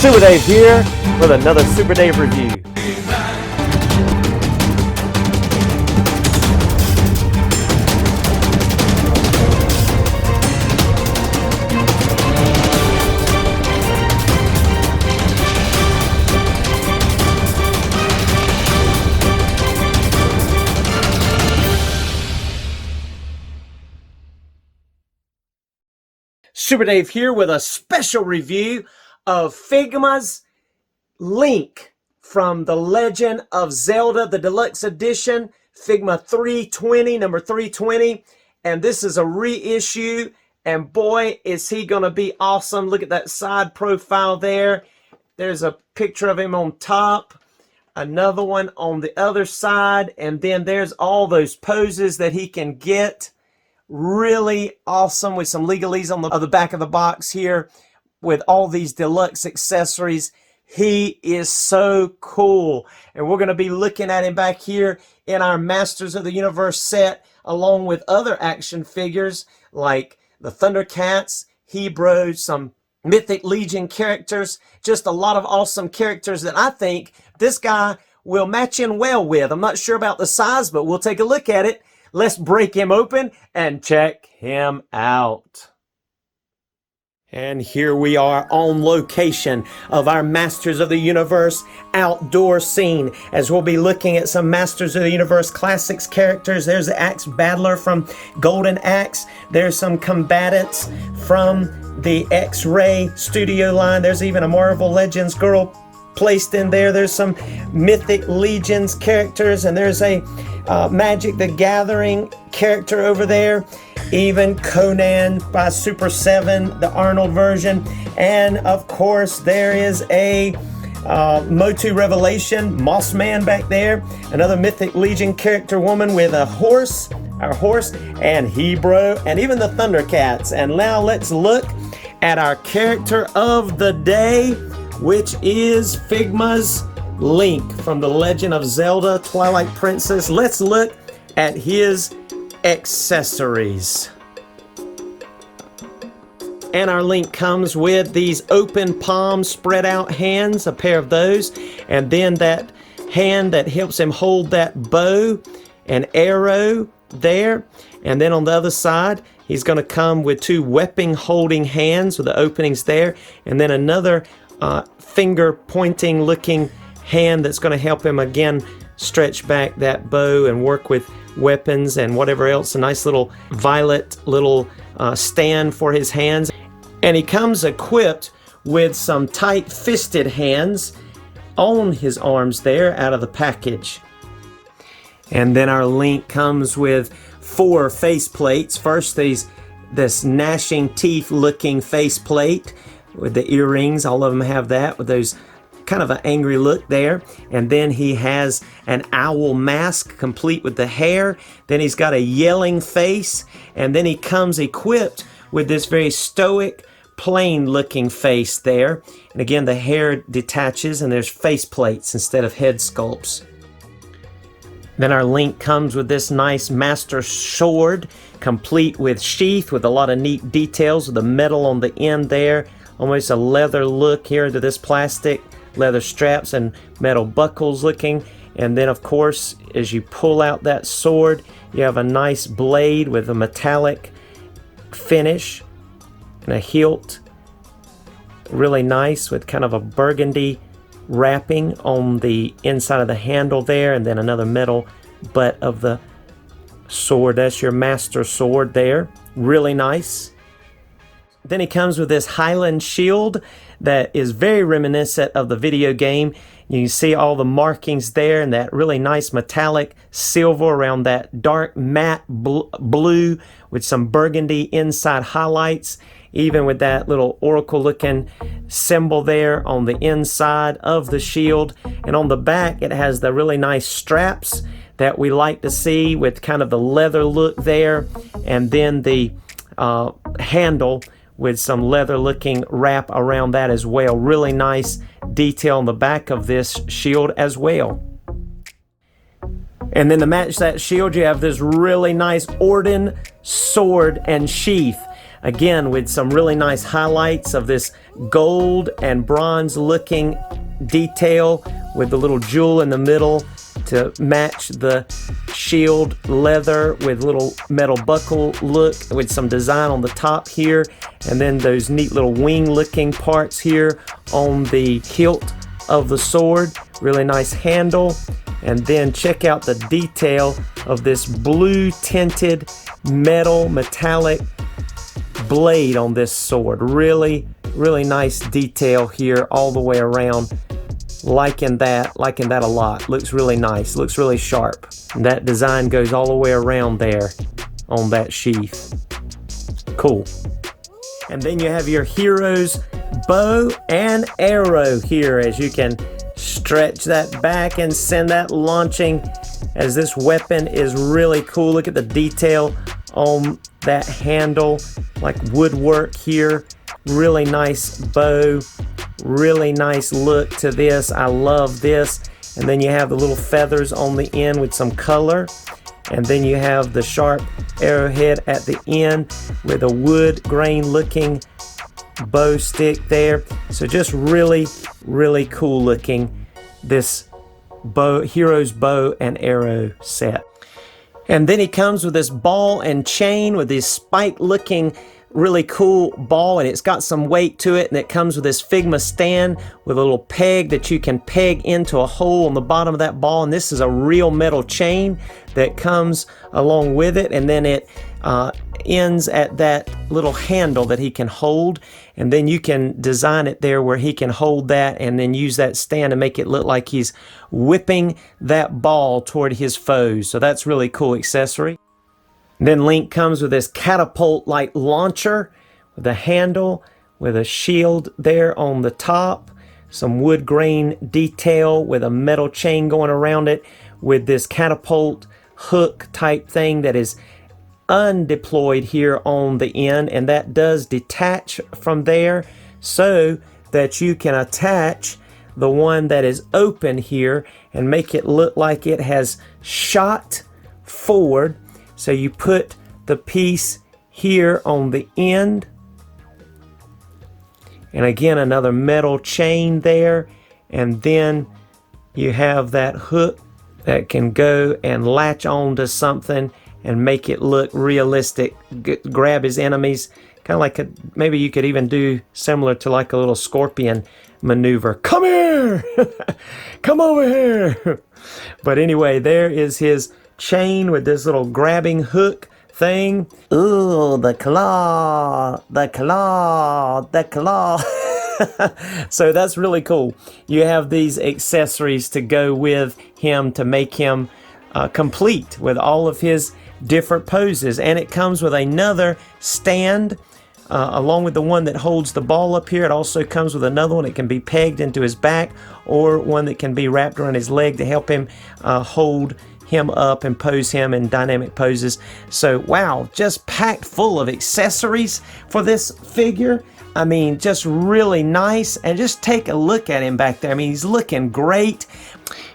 SuperDave here with another SuperDave review. SuperDave here with a special review of Figma's Link from The Legend of Zelda, the deluxe edition, Figma 320, number 320. And this is a reissue, and boy, is he gonna be awesome. Look at that side profile there. There's a picture of him on top, another one on the other side, and then there's all those poses that he can get. Really awesome with some legalese on the back of the box here with all these deluxe accessories. He is so cool, and we're going to be looking at him back here in our Masters of the Universe set, along with other action figures like the Thundercats, Hebrew, some Mythic Legion characters, just a lot of awesome characters that I think this guy will match in well with. I'm not sure about the size, but we'll take a look at it. Let's break him open and check him out. And here we are on location of our Masters of the Universe outdoor scene, as we'll be looking at some Masters of the Universe Classics characters. There's the Axe Battler from Golden Axe. There's some combatants from the X-Ray Studio line. There's even a Marvel Legends girl placed in there. There's some Mythic Legions characters, and there's a Magic the Gathering character over there, even Conan by Super 7, the Arnold version, and of course there is a MOTU Revelation, Mossman back there, another Mythic Legion character woman with a horse, our horse, and Hebrew, and even the Thundercats. And now let's look at our character of the day, which is Figma's Link from The Legend of Zelda, Twilight Princess. Let's look at his accessories. And our Link comes with these open palm spread out hands, a pair of those, and then that hand that helps him hold that bow and arrow there. And then on the other side, he's going to come with two weapon holding hands with the openings there, and then another finger pointing looking hand that's going to help him again stretch back that bow and work with weapons and whatever else. A nice little violet little stand for his hands. And he comes equipped with some tight fisted hands on his arms there out of the package. And then our Link comes with 4 face plates. First, this gnashing teeth looking face plate with the earrings. All of them have that with those kind of an angry look there. And then he has an owl mask complete with the hair. Then he's got a yelling face, and then he comes equipped with this very stoic plain looking face there. And again, the hair detaches and there's face plates instead of head sculpts. Then our Link comes with this nice master sword complete with sheath with a lot of neat details with the metal on the end there, almost a leather look here to this plastic, leather straps and metal buckles looking. And then of course, as you pull out that sword, you have a nice blade with a metallic finish and a hilt, really nice, with kind of a burgundy wrapping on the inside of the handle there, and then another metal butt of the sword. That's your master sword there, really nice. Then he comes with this Highland shield that is very reminiscent of the video game. You can see all the markings there and that really nice metallic silver around that dark matte blue with some burgundy inside highlights, even with that little oracle looking symbol there on the inside of the shield. And on the back it has the really nice straps that we like to see with kind of the leather look there, and then the handle with some leather looking wrap around that as well. Really nice detail on the back of this shield as well. And then to match that shield, you have this really nice Orden sword and sheath. again with some really nice highlights of this gold and bronze looking detail with the little jewel in the middle to match the shield leather with little metal buckle look with some design on the top here, and then those neat little wing looking parts here on the hilt of the sword. Really nice handle. And then check out the detail of this blue tinted metallic blade on this sword. Really nice detail here all the way around. Liking that a lot. Looks really nice, looks really sharp. And that design goes all the way around there on that sheath. Cool. And then you have your hero's bow and arrow here, as you can stretch that back and send that launching, as this weapon is really cool. Look at the detail on that handle, like woodwork here. Really nice bow, really nice look to this. I love this. And then you have the little feathers on the end with some color, and then you have the sharp arrowhead at the end with a wood grain looking bow stick there. So just really cool looking, this hero's bow and arrow set. And then he comes with this ball and chain with this spike looking really cool ball, and it's got some weight to it, and it comes with this Figma stand with a little peg that you can peg into a hole on the bottom of that ball. And this is a real metal chain that comes along with it, and then it ends at that little handle that he can hold, and then you can design it there where he can hold that and then use that stand to make it look like he's whipping that ball toward his foes. So that's really cool accessory. Then Link comes with this catapult-like launcher with a handle with a shield there on the top, some wood grain detail with a metal chain going around it, with this catapult hook type thing that is undeployed here on the end, and that does detach from there so that you can attach the one that is open here and make it look like it has shot forward. So you put the piece here on the end, and again another metal chain there, and then you have that hook that can go and latch on to something and make it look realistic. Grab his enemies, kind of like maybe you could even do similar to like a little scorpion maneuver. Come here! Come over here! But anyway, there is his chain with this little grabbing hook thing. Ooh, the claw, the claw, the claw. So that's really cool. You have these accessories to go with him to make him complete with all of his different poses. And it comes with another stand along with the one that holds the ball up here. It also comes with another one that can be pegged into his back, or one that can be wrapped around his leg to help him hold him up and pose him in dynamic poses. So wow, just packed full of accessories for this figure. I mean, just really nice. And just take a look at him back there. I mean, he's looking great.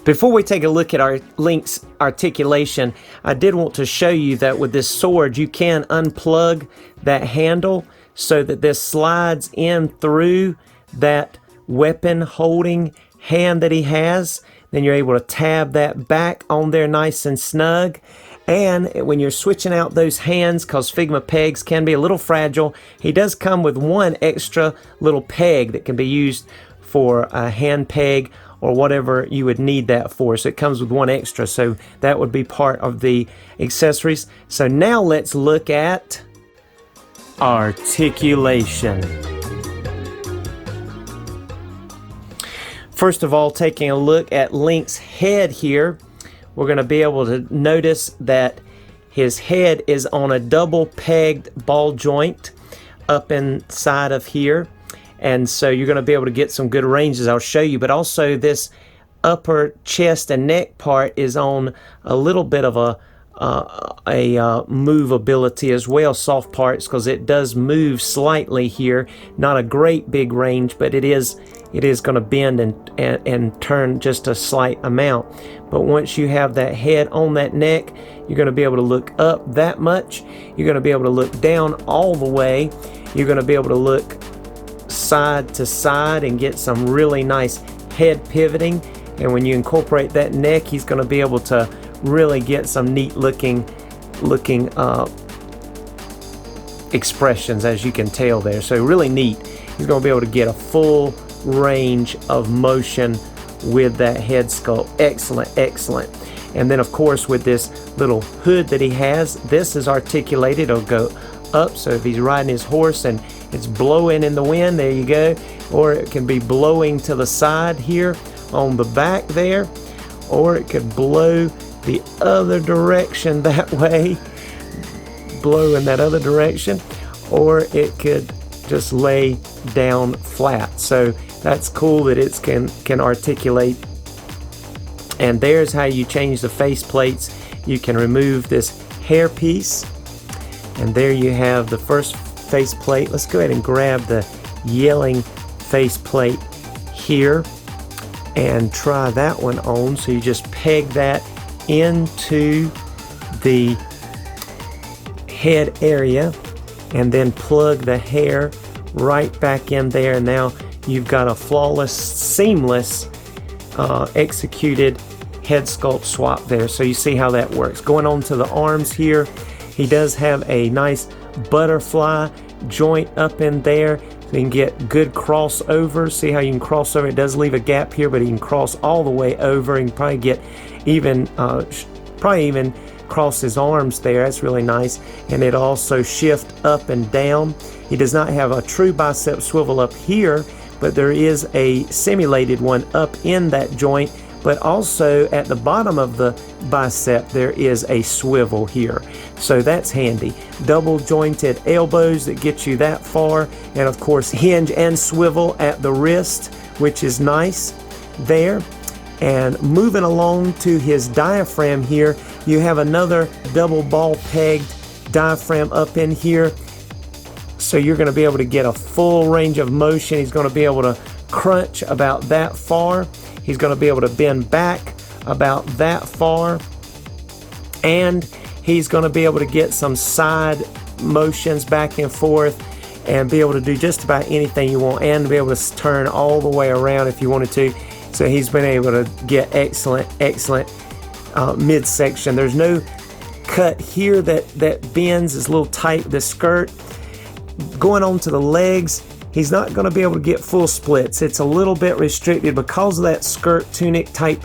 Before we take a look at our Link's articulation, I did want to show you that with this sword you can unplug that handle so that this slides in through that weapon holding hand that he has. Then you're able to tab that back on there nice and snug. And when you're switching out those hands, because Figma pegs can be a little fragile, he does come with one extra little peg that can be used for a hand peg or whatever you would need that for. So it comes with one extra, so that would be part of the accessories. So now let's look at articulation. First of all, taking a look at Link's head here, we're going to be able to notice that his head is on a double pegged ball joint up inside of here. And so you're going to be able to get some good ranges, I'll show you. But also this upper chest and neck part is on a little bit of a movability as well, soft parts, because it does move slightly here. Not a great big range, but it is going to bend and turn just a slight amount. But once you have that head on that neck, you're going to be able to look up that much. You're going to be able to look down all the way. You're going to be able to look side to side and get some really nice head pivoting. And when you incorporate that neck, he's going to be able to really get some neat looking expressions, as you can tell there. So really neat. He's going to be able to get a full range of motion with that head sculpt. Excellent, excellent. And then of course with this little hood that he has, this is articulated. It'll go up, so if he's riding his horse and it's blowing in the wind, there you go. Or it can be blowing to the side here on the back there, or it could blow the other direction that way, blow in that other direction, or it could just lay down flat. So that's cool that it can articulate. And there's how you change the face plates. You can remove this hair piece, and there you have the first face plate. Let's go ahead and grab the yelling face plate here and try that one on. So you just peg that into the head area and then plug the hair right back in there, and now you've got a flawless, seamless executed head sculpt swap there. So you see how that works. Going on to the arms here, he does have a nice butterfly joint up in there, so you can get good crossover. See how you can cross over? It does leave a gap here, but he can cross all the way over. You can probably get even cross his arms there. That's really nice. And it also shift up and down. He does not have a true bicep swivel up here, but there is a simulated one up in that joint. But also at the bottom of the bicep there is a swivel here, so that's handy. Double jointed elbows that get you that far, and of course hinge and swivel at the wrist, which is nice there. And moving along to his diaphragm here, you have another double ball pegged diaphragm up in here, so you're going to be able to get a full range of motion. He's going to be able to crunch about that far. He's going to be able to bend back about that far, and he's going to be able to get some side motions back and forth and be able to do just about anything you want, and be able to turn all the way around if you wanted to. So he's been able to get excellent midsection. There's no cut here that bends. It's a little tight, the skirt. Going on to the legs, he's not going to be able to get full splits. It's a little bit restricted because of that skirt tunic type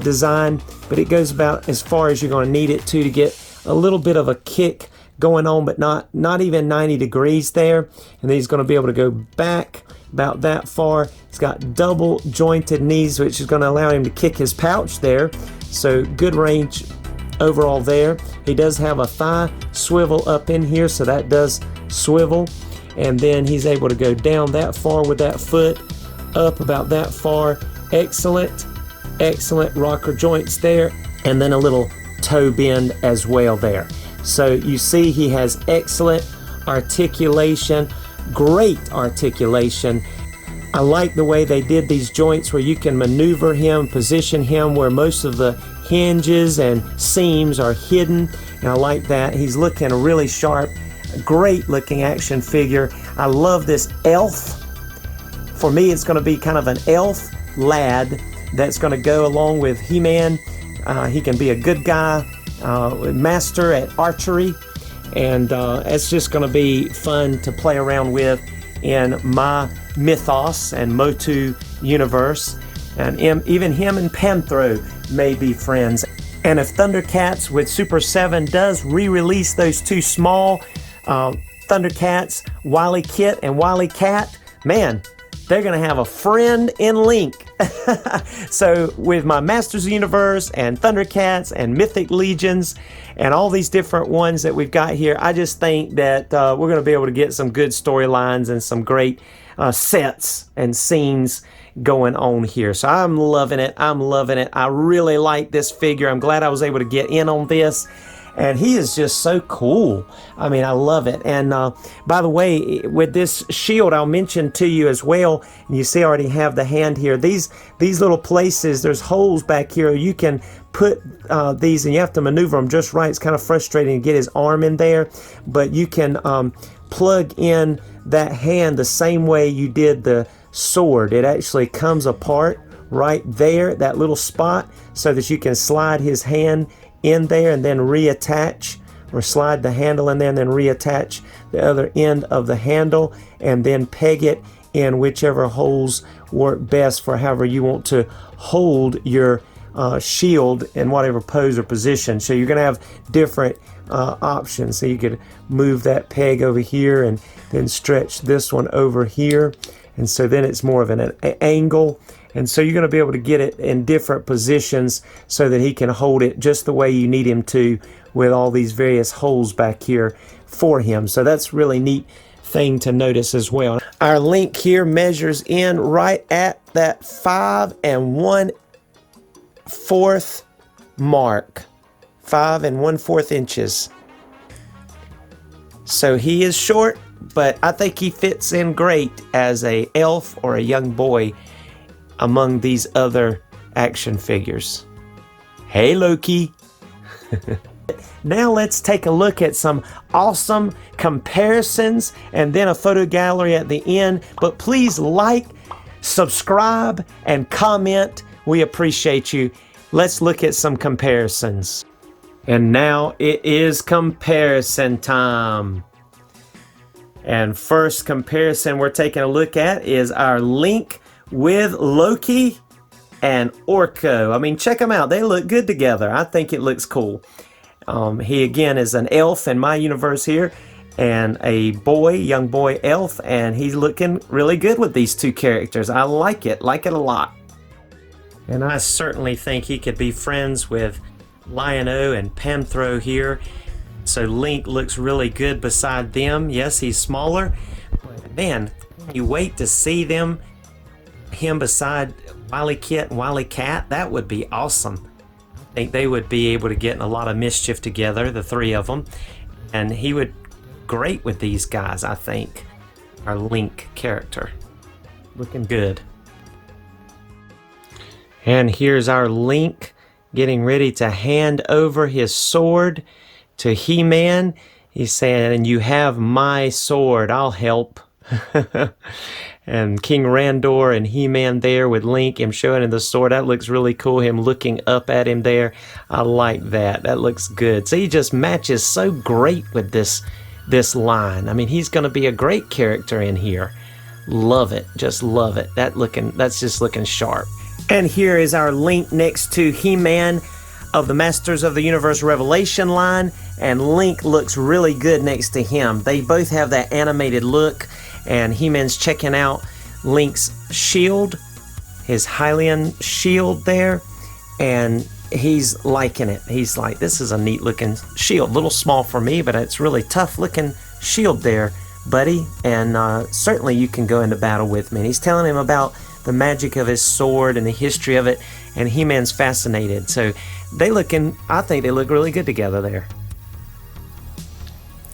design, but it goes about as far as you're going to need it to get a little bit of a kick going on, but not even 90 degrees there. And then he's going to be able to go back about that far. He's got double jointed knees, which is going to allow him to kick his pouch there. So good range overall there. He does have a thigh swivel up in here, so that does swivel. And then he's able to go down that far with that foot, up about that far. Excellent rocker joints there, and then a little toe bend as well there. So you see he has excellent articulation, great articulation. I like the way they did these joints where you can maneuver him, position him where most of the hinges and seams are hidden, and I like that. He's looking really sharp. Great looking action figure. I love this elf. For me, it's going to be kind of an elf lad that's going to go along with He-Man. He can be a good guy, master at archery, and it's just going to be fun to play around with in my mythos and MOTU universe. And even him and Panthro may be friends. And if Thundercats with Super 7 does re-release those two small Thundercats, Wily Kit and Wily Cat, man, they're going to have a friend in Link. So with my Masters of the Universe and Thundercats and Mythic Legions and all these different ones that we've got here, I just think that we're going to be able to get some good storylines and some great sets and scenes going on here. So I'm loving it. I'm loving it. I really like this figure. I'm glad I was able to get in on this. And he is just so cool. I mean, I love it. And by the way, with this shield, I'll mention to you as well, and you see I already have the hand here. These little places, there's holes back here. You can put these, and you have to maneuver them just right. It's kind of frustrating to get his arm in there, but you can plug in that hand the same way you did the sword. It actually comes apart right there, that little spot, so that you can slide his hand in there and then reattach, or slide the handle in there and then reattach the other end of the handle, and then peg it in whichever holes work best for however you want to hold your shield in whatever pose or position. So you're going to have different options. So you could move that peg over here and then stretch this one over here, and so then it's more of an angle. And so you're going to be able to get it in different positions so that he can hold it just the way you need him to, with all these various holes back here for him. So that's really neat thing to notice as well. Our link here measures in right at that 5 1/4 mark. 5 1/4 inches. So he is short, but I think he fits in great as a elf or a young boy among these other action figures. Hey, Loki. Now let's take a look at some awesome comparisons and then a photo gallery at the end. But please like, subscribe, and comment. We appreciate you. Let's look at some comparisons. And now it is comparison time. And first comparison we're taking a look at is our Link with Loki and Orko. I mean, check them out. They look good together. I think it looks cool. He again is an elf in my universe here, and a boy, young boy elf, and he's looking really good with these two characters. I like it a lot. And I certainly think he could be friends with Lion-O and Panthro here. So Link looks really good beside them. Yes, he's smaller, but man, you wait to see him beside Wily Kit and Wily Cat. That would be awesome. I think they would be able to get in a lot of mischief together, the three of them, and he would great with these guys. I think our Link character looking good. And here's our Link getting ready to hand over his sword to He-Man. He's saying, "And you have my sword, I'll help." And King Randor and He-Man there with Link, him showing him the sword. That looks really cool, him looking up at him there. I like that. That looks good. So he just matches so great with this line. I mean, he's going to be a great character in here. Love it. Just love it. That's just looking sharp. And here is our Link next to He-Man of the Masters of the Universe Revelation line, and Link looks really good next to him. They both have that animated look, and He-Man's checking out Link's shield, his Hylian shield there, and he's liking it. He's like, "This is a neat looking shield, a little small for me, but it's really tough looking shield there, buddy, and certainly you can go into battle with me." And he's telling him about the magic of his sword and the history of it, and He-Man's fascinated. So I think they look really good together there.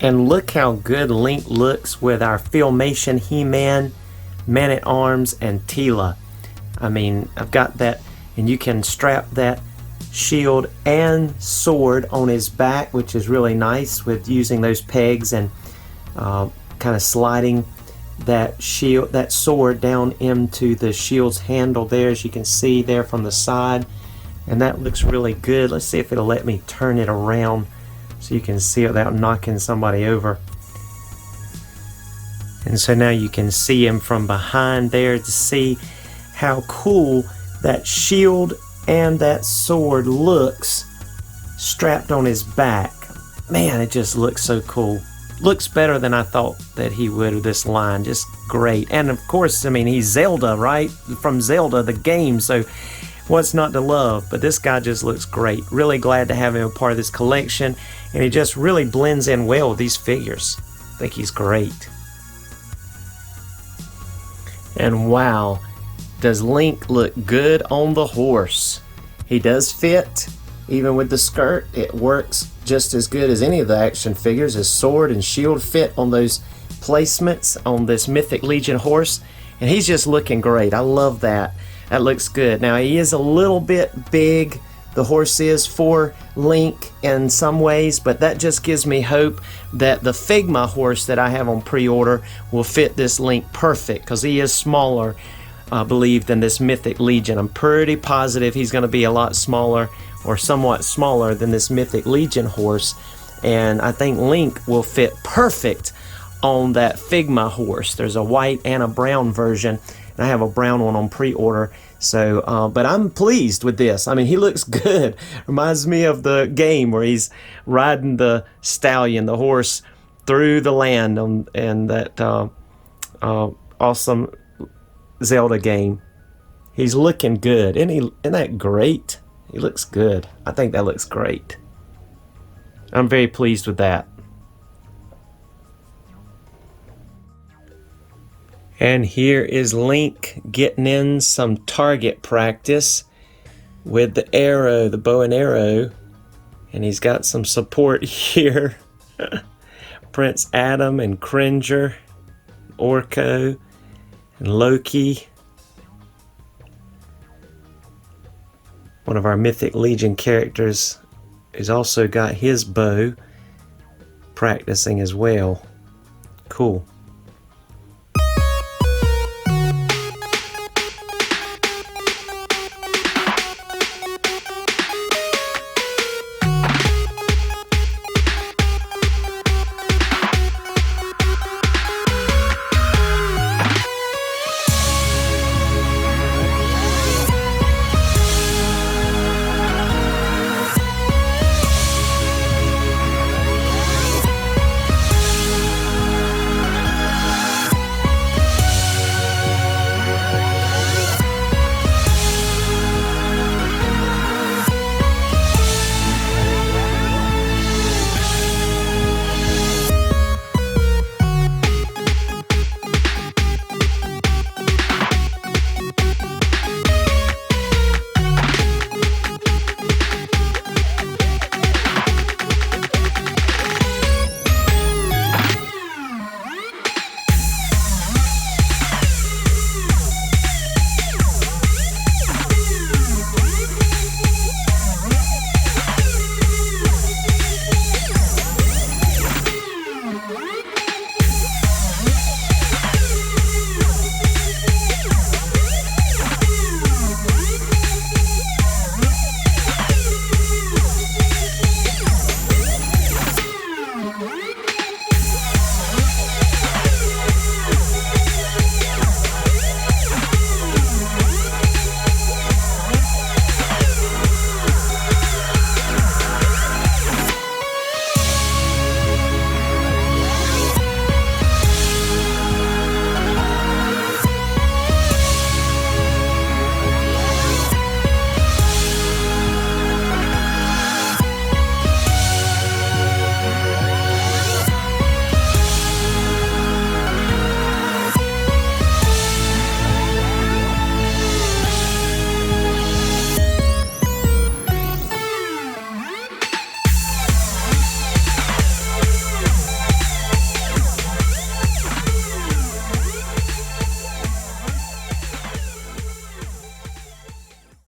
And look how good Link looks with our Filmation He-Man, Man-at-Arms, and Teela. I mean, I've got that, and you can strap that shield and sword on his back, which is really nice with using those pegs and kind of sliding that sword down into the shield's handle there, as you can see there from the side. And that looks really good. Let's see if it'll let me turn it around so you can see it without knocking somebody over. And so now you can see him from behind there to see how cool that shield and that sword looks strapped on his back. Man, it just looks so cool. Looks better than I thought that he would with this line. Just great. And of course, I mean, he's Zelda, right? From Zelda, the game. So what's not to love? But this guy just looks great. Really glad to have him a part of this collection. And he just really blends in well with these figures. I think he's great. And wow, does Link look good on the horse. He does fit, even with the skirt. It works just as good as any of the action figures. His sword and shield fit on those placements on this Mythic Legion horse. And he's just looking great. I love that. That looks good. Now he is a little bit big, the horse is, for Link in some ways, but that just gives me hope that the Figma horse that I have on pre-order will fit this Link perfect, because he is smaller, I believe, than this Mythic Legion. I'm pretty positive he's going to be a lot smaller, or somewhat smaller, than this Mythic Legion horse, and I think Link will fit perfect on that Figma horse. There's a white and a brown version, and I have a brown one on pre-order. So, but I'm pleased with this. I mean, he looks good. Reminds me of the game where he's riding the stallion, the horse, through the land in that awesome Zelda game. He's looking good. Isn't that great? He looks good. I think that looks great. I'm very pleased with that. And here is Link getting in some target practice with the arrow, the bow and arrow. And he's got some support here. Prince Adam and Cringer, Orko, and Loki. One of our Mythic Legion characters has also got his bow practicing as well. Cool.